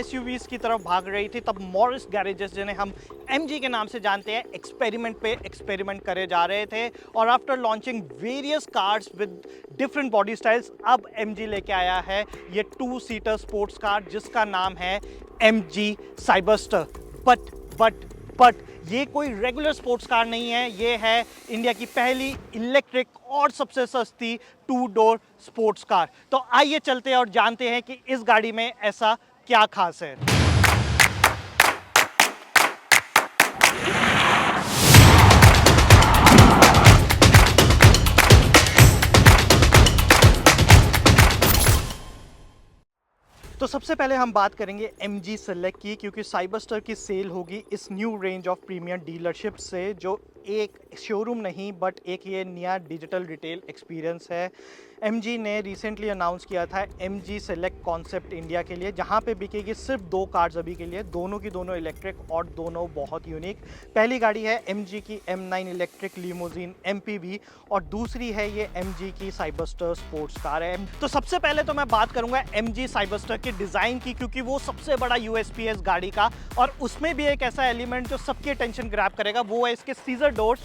SUVs की तरफ भाग रही थी, तब मॉरिस गैरेजेस जिन्हें हम एमजी के नाम से जानते हैं, एक्सपेरिमेंट पे एक्सपेरिमेंट करे जा रहे थे। और after launching various cars with different body styles, अब एमजी लेके आया है ये 2 सीटर स्पोर्ट्स कार जिसका नाम है MG Cyberster. But but but ये कोई रेगुलर स्पोर्ट्स कार नहीं है, ये है इंडिया की पहली इलेक्ट्रिक और सबसे सस्ती 2 डोर स्पोर्ट्स कार। तो आइए चलते हैं और जानते हैं कि इस गाड़ी में ऐसा क्या खास है। तो सबसे पहले हम बात करेंगे MG सेलेक्ट की, क्योंकि साइबरस्टर की सेल होगी इस new range of premium dealership से, जो एक शोरूम नहीं बट एक ये नया डिजिटल रिटेल एक्सपीरियंस है। MG ने रिसेंटली अनाउंस किया था MG सेलेक्ट कॉन्सेप्ट इंडिया के लिए, जहां पे बिकेगी सिर्फ 2 कार्स अभी के लिए, दोनों की दोनों इलेक्ट्रिक और दोनों बहुत यूनिक। पहली गाड़ी है MG की M9 इलेक्ट्रिक लिमोजिन MPV और दूसरी है ये MG की साइबरस्टर स्पोर्ट्स कार है। तो सबसे पहले तो मैं बात करूंगा MG साइबरस्टर के डिज़ाइन की, क्योंकि वो सबसे बड़ा USP है इस गाड़ी का, और उसमें भी एक ऐसा एलिमेंट जो सबकी अटेंशन ग्रैब करेगा, वो है इसके सीजर डोर्स।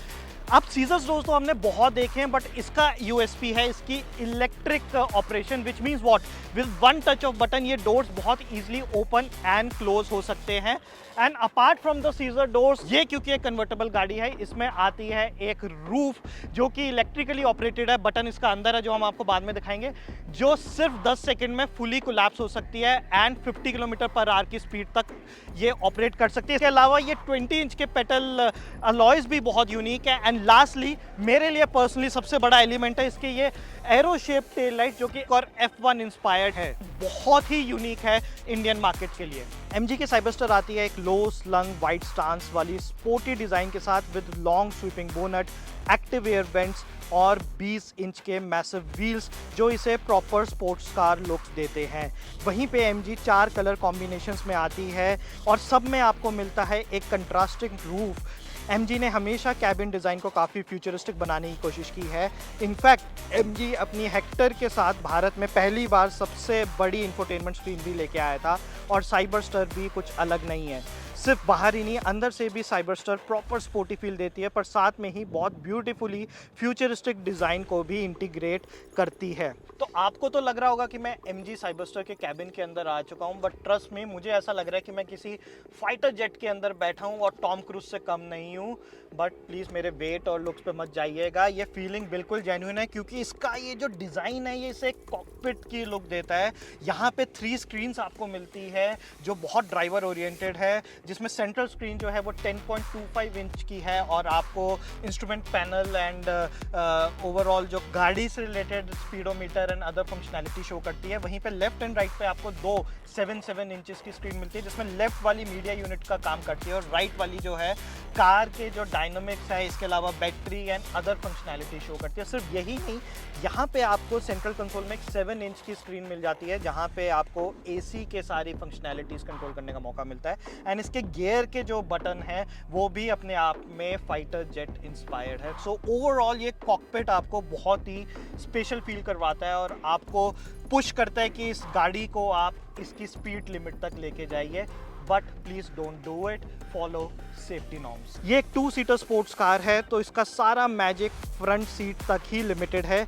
अब सीजर्स डोर्स तो हमने बहुत देखे हैं, बट इसका USP है इसकी electric operation, which means what, with one touch off button ये डोर्स बहुत इजीली ओपन एंड क्लोज हो सकते हैं। And apart from the seizure doors, ये क्योंकि एक कन्वर्टेबल गाड़ी है, इसमें आती है एक रूफ जो कि इलेक्ट्रिकली ऑपरेटेड है। बटन इसका अंदर है जो हम आपको बाद में दिखाएंगे, जो सिर्फ 10 सेकंड में फुली कोलैप्स हो सकती है एंड 50 किलोमीटर पर आवर की स्पीड तक ये ऑपरेट कर सकती है। इसके अलावा ये 20 इंच के पेटल अलॉयज भी बहुत यूनिक है। एंड लास्टली, मेरे लिए पर्सनली सबसे बड़ा एलिमेंट है इसके ये एरो शेप टेल लाइट, जो कि और F1 इंस्पायर्ड है, बहुत ही यूनिक है इंडियन मार्केट के लिए। MG की साइबरस्टर आती है एक लो स्लंग वाइड स्टांस वाली स्पोर्टी डिजाइन के साथ, with long sweeping bonnet, active air vents और 20 इंच के मैसिव व्हील्स, जो इसे प्रॉपर स्पोर्ट्स कार लुक्स देते हैं। वहीं पे MG 4 कलर कॉम्बिनेशंस में आती है और सब में आपको मिलता है एक कंट्रास्टिंग रूफ। MG ने हमेशा कैबिन डिज़ाइन को काफ़ी फ्यूचरिस्टिक बनाने की कोशिश की है। इनफैक्ट MG अपनी हेक्टर के साथ भारत में पहली बार सबसे बड़ी इंफोटेनमेंट स्क्रीन भी लेके आया था, और साइबरस्टर भी कुछ अलग नहीं है। सिर्फ बाहर ही नहीं, अंदर से भी साइबरस्टर प्रॉपर स्पोर्टी फील देती है, पर साथ में ही बहुत ब्यूटीफुली फ्यूचरिस्टिक डिज़ाइन को भी इंटीग्रेट करती है। तो आपको तो लग रहा होगा कि मैं MG साइबरस्टर के कैबिन के अंदर आ चुका हूं, बट ट्रस्ट में मुझे ऐसा लग रहा है कि मैं किसी फाइटर जेट के अंदर बैठा हूं और टॉम क्रूज से कम नहीं हूं। बट प्लीज़ मेरे वेट और लुक्स पे मत जाइएगा, ये फीलिंग बिल्कुल जेन्युइन है, क्योंकि इसका ये जो डिज़ाइन है ये इसे एक कॉकपिट की लुक देता है। यहाँ पे 3 स्क्रीन्स आपको मिलती है जो बहुत ड्राइवर ओरिएंटेड है, जिसमें सेंट्रल स्क्रीन जो है वो 10.25 इंच की है और आपको इंस्ट्रूमेंट पैनल एंड ओवरऑल जो गाड़ी से related speedometer and other functionality show करती है। वहीं पे लेफ्ट एंड राइट पे आपको 2 7 इंचेस की स्क्रीन मिलती है, जिसमें लेफ्ट वाली मीडिया यूनिट का काम करती है और राइट वाली जो है कार के जो डायनामिक्स है, इसके अलावा battery and other functionality show करती है। सिर्फ यही नहीं, यहाँ पे आपको सेंट्रल कंसोल में एक 7 इंच की स्क्रीन मिल जाती है, जहाँ पे आपको AC के सारी फंक्शनैलिटीज़ कंट्रोल करने का मौका मिलता है। एंड इसके गियर के जो बटन हैं वो भी अपने आप में फाइटर जेट इंस्पायर्ड है। सो ओवरऑल ये कॉकपिट आपको बहुत ही स्पेशल फील करवाता है और आपको पुश करता है कि इस गाड़ी को आप इसकी स्पीड लिमिट तक लेके जाइए, but please don't do it, follow safety norms. ये एक 2 सीटर स्पोर्ट्स कार है, तो इसका सारा मैजिक फ्रंट सीट तक ही लिमिटेड है,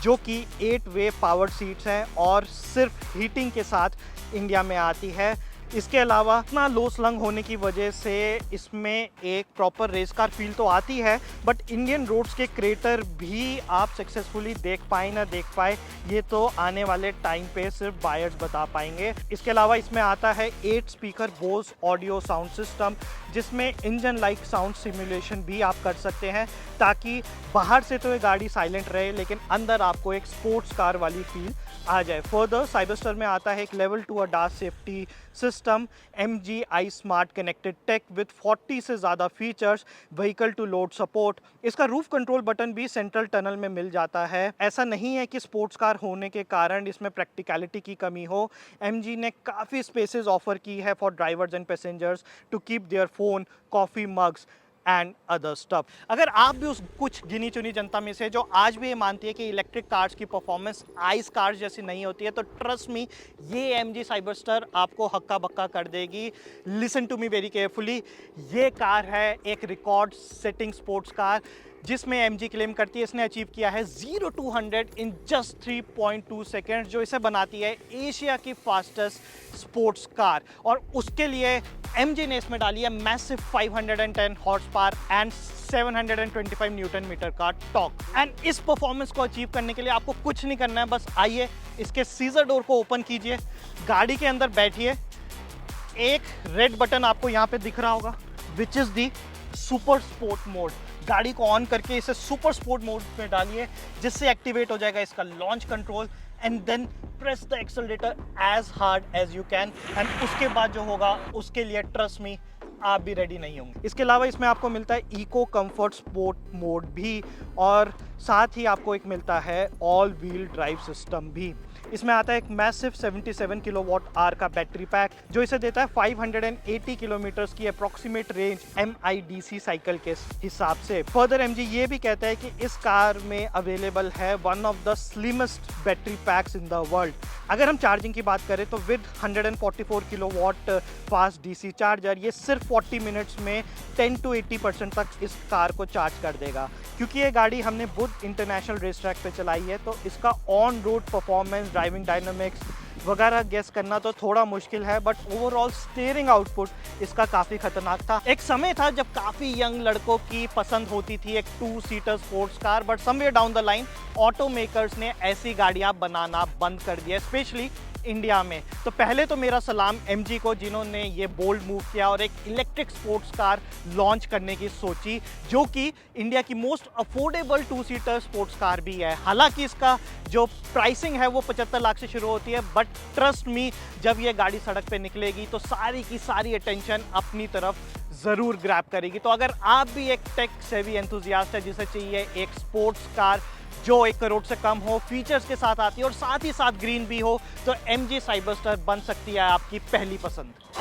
जो कि 8 वे पावर सीट्स हैं और सिर्फ हीटिंग के साथ इंडिया में आती है। इसके अलावा इतना लो स्लंग होने की वजह से इसमें एक प्रॉपर रेस कार फील तो आती है, बट इंडियन रोड्स के क्रेटर भी आप सक्सेसफुली देख पाए ना देख पाए, ये तो आने वाले टाइम पे सिर्फ बायर्स बता पाएंगे। इसके अलावा इसमें आता है 8 speaker Bose audio sound system, जिसमें इंजन लाइक साउंड सिमुलेशन भी आप कर सकते हैं, ताकि बाहर से तो ये गाड़ी साइलेंट रहे लेकिन अंदर आपको एक स्पोर्ट्स कार वाली फील आ जाए। फर्दर साइबरस्टर में आता है एक level 2 ADAS safety system, MG I smart connected tech with 40 से ज़्यादा features, vehicle to load support. इसका रूफ कंट्रोल बटन भी सेंट्रल टनल में मिल जाता है। ऐसा नहीं है कि स्पोर्ट्स कार होने के कारण इसमें प्रैक्टिकलिटी की कमी हो। MG ने काफ़ी स्पेसेस ऑफर की है for drivers and passengers to keep their phone, coffee mugs, and other stuff. अगर आप भी उस कुछ गिनी चुनी जनता में से जो आज भी ये मानती है कि इलेक्ट्रिक कार्स की परफॉर्मेंस आइस कार्स जैसी नहीं होती है, तो ट्रस्ट मी, ये MG साइबरस्टर आपको हक्का बक्का कर देगी। Listen to me very carefully, ये कार है एक रिकॉर्ड सेटिंग स्पोर्ट्स कार, जिसमें MG क्लेम करती है इसने अचीव किया है 0 to 100 इन जस्ट 3.2 सेकेंड, जो इसे बनाती है एशिया की फास्टेस्ट स्पोर्ट्स कार। और उसके लिए MG ने इसमें डाली है massive 510 horse power and 725 newton metre का टॉर्क। एंड इस परफॉर्मेंस को अचीव करने के लिए आपको कुछ नहीं करना है, बस आइए इसके सीजर डोर को ओपन कीजिए, गाड़ी के अंदर बैठिए, एक रेड बटन आपको यहाँ पे दिख रहा होगा which is the super sport mode. गाड़ी को ऑन करके इसे सुपर स्पोर्ट मोड में डालिए, जिससे एक्टिवेट हो जाएगा इसका launch control, and then press the accelerator as hard as you can. And उसके बाद जो होगा उसके लिए ट्रस्ट मी आप भी रेडी नहीं होंगे। इसके अलावा इसमें आपको मिलता है इको कंफर्ट स्पोर्ट मोड भी, और साथ ही आपको एक मिलता है ऑल व्हील ड्राइव सिस्टम भी। इसमें आता है एक मैसिव 77 किलोवाट आवर का बैटरी पैक, जो इसे देता है 580 किलोमीटर्स की अप्रॉक्सीमेट रेंज MIDC साइकिल के हिसाब से। फर्दर MG ये भी कहता है कि इस कार में अवेलेबल है one of the slimmest battery PACS in the world. अगर हम चार्जिंग की बात करें तो with 144 kilowatt fast DC charger ये सिर्फ 40 मिनट्स में 10 to 80% तक इस कार को चार्ज कर देगा। क्योंकि ये गाड़ी हमने बुध इंटरनेशनल रेस ट्रैक पे चलाई है, तो इसका on road performance, driving dynamics वगैरह गेस करना तो थोड़ा मुश्किल है, बट ओवरऑल स्टीयरिंग आउटपुट इसका काफ़ी खतरनाक था। एक समय था जब काफ़ी यंग लड़कों की पसंद होती थी एक 2 seater sports car, but somewhere down the line auto makers ने ऐसी गाड़ियाँ बनाना बंद कर दिया, स्पेशली इंडिया में। तो पहले तो मेरा सलाम MG को, जिन्होंने ये बोल्ड मूव किया और एक इलेक्ट्रिक स्पोर्ट्स कार लॉन्च करने की सोची, जो कि इंडिया की most affordable 2 seater sports car भी है। हालांकि इसका जो प्राइसिंग है वो 75 लाख से शुरू होती है, बट ट्रस्ट मी, जब ये गाड़ी सड़क पे निकलेगी तो सारी की सारी अटेंशन अपनी तरफ ज़रूर ग्रैब करेगी। तो अगर आप भी एक टेक सेवी एंथुजियास्ट है जिसे चाहिए एक स्पोर्ट्स कार जो 1 करोड़ से कम हो, फीचर्स के साथ आती है और साथ ही साथ ग्रीन भी हो, तो MG साइबरस्टर बन सकती है आपकी पहली पसंद।